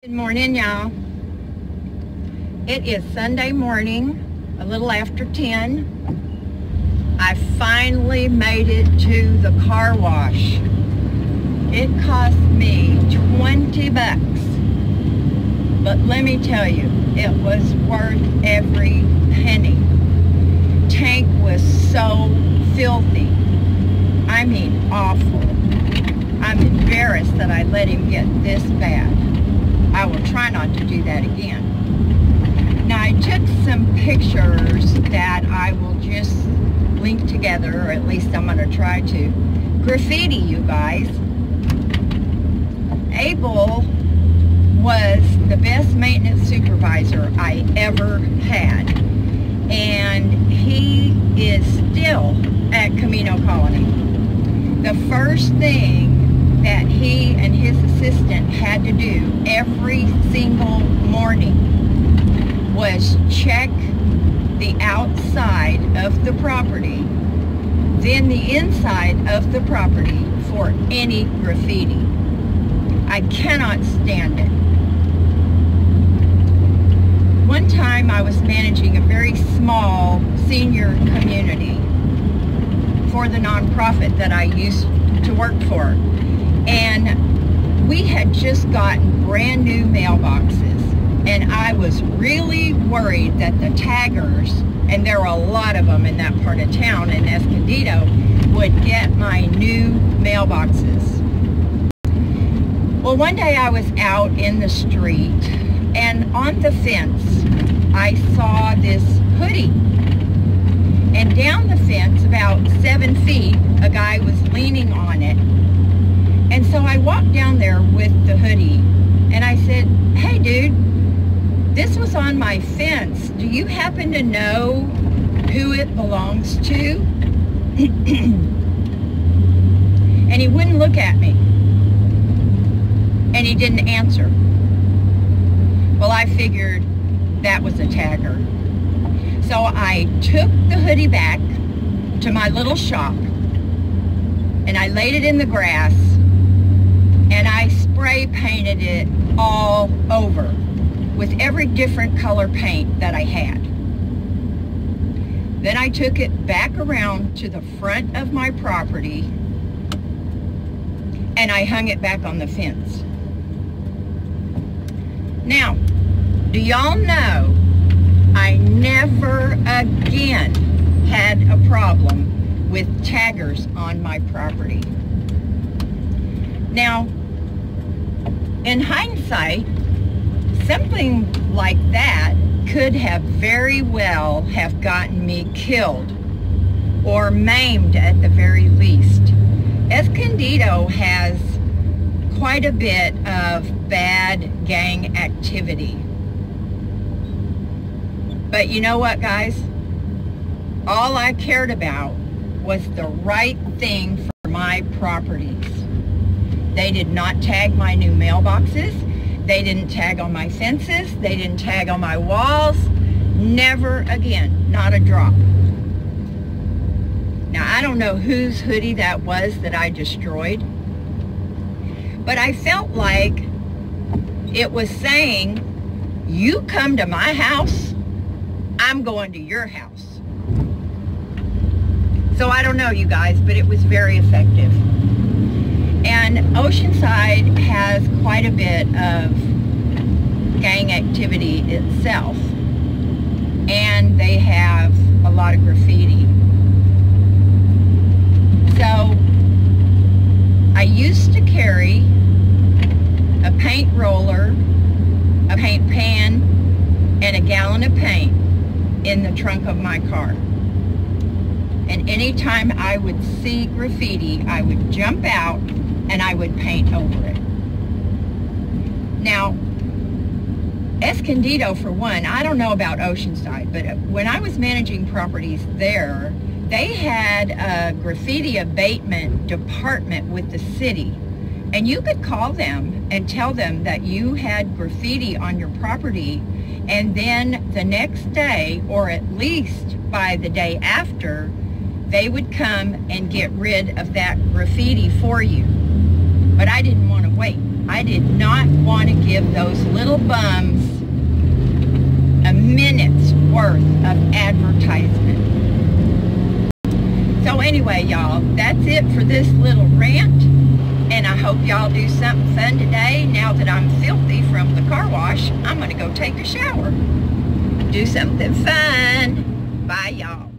Good morning, y'all. It is Sunday morning, a little after 10. I finally made it to the car wash. It cost me 20 bucks. But let me tell you, it was worth every penny. Tank was so filthy. I mean, awful. I'm embarrassed that I let him get this bad. I will try not to do that again. Now, I took some pictures that I will just link together, or at least I'm going to try to. Graffiti, you guys. Abel was the best maintenance supervisor I ever had. And he is still at Camino Colony. The first thing that he and his assistant had to do every single morning was check the outside of the property, then the inside of the property for any graffiti. I cannot stand it. One time I was managing a very small senior community for the nonprofit that I used to work for. And we had just gotten brand new mailboxes, and I was really worried that the taggers, and there were a lot of them in that part of town in Escondido, would get my new mailboxes. Well, one day I was out in the street, and on the fence I saw this hoodie, and down the fence about 7 feet a guy was leaning on it. And so I walked down there with the hoodie, and I said, "Hey dude, this was on my fence. Do you happen to know who it belongs to?" And he wouldn't look at me. And he didn't answer. Well, I figured that was a tagger. So I took the hoodie back to my little shop, and I laid it in the grass, and I spray painted it all over with every different color paint that I had. Then I took it back around to the front of my property, and I hung it back on the fence. Now, do y'all know I never again had a problem with taggers on my property? Now, in hindsight, something like that could have very well have gotten me killed or maimed at the very least. Escondido has quite a bit of bad gang activity. But you know what, guys? All I cared about was the right thing for my properties. They did not tag my new mailboxes. They didn't tag on my fences. They didn't tag on my walls. Never again, not a drop. Now, I don't know whose hoodie that was that I destroyed, but I felt like it was saying, you come to my house, I'm going to your house. So I don't know, you guys, but it was very effective. And Oceanside has quite a bit of gang activity itself, and they have a lot of graffiti. So I used to carry a paint roller, a paint pan, and a gallon of paint in the trunk of my car. And anytime I would see graffiti, I would jump out and I would paint over it. Now, Escondido, for one, I don't know about Oceanside, but when I was managing properties there, they had a graffiti abatement department with the city. And you could call them and tell them that you had graffiti on your property, and then the next day, or at least by the day after, they would come and get rid of that graffiti for you. But I didn't want to wait. I did not want to give those little bums a minute's worth of advertisement. So anyway, y'all, that's it for this little rant. And I hope y'all do something fun today. Now that I'm filthy from the car wash, I'm going to go take a shower. Do something fun. Bye, y'all.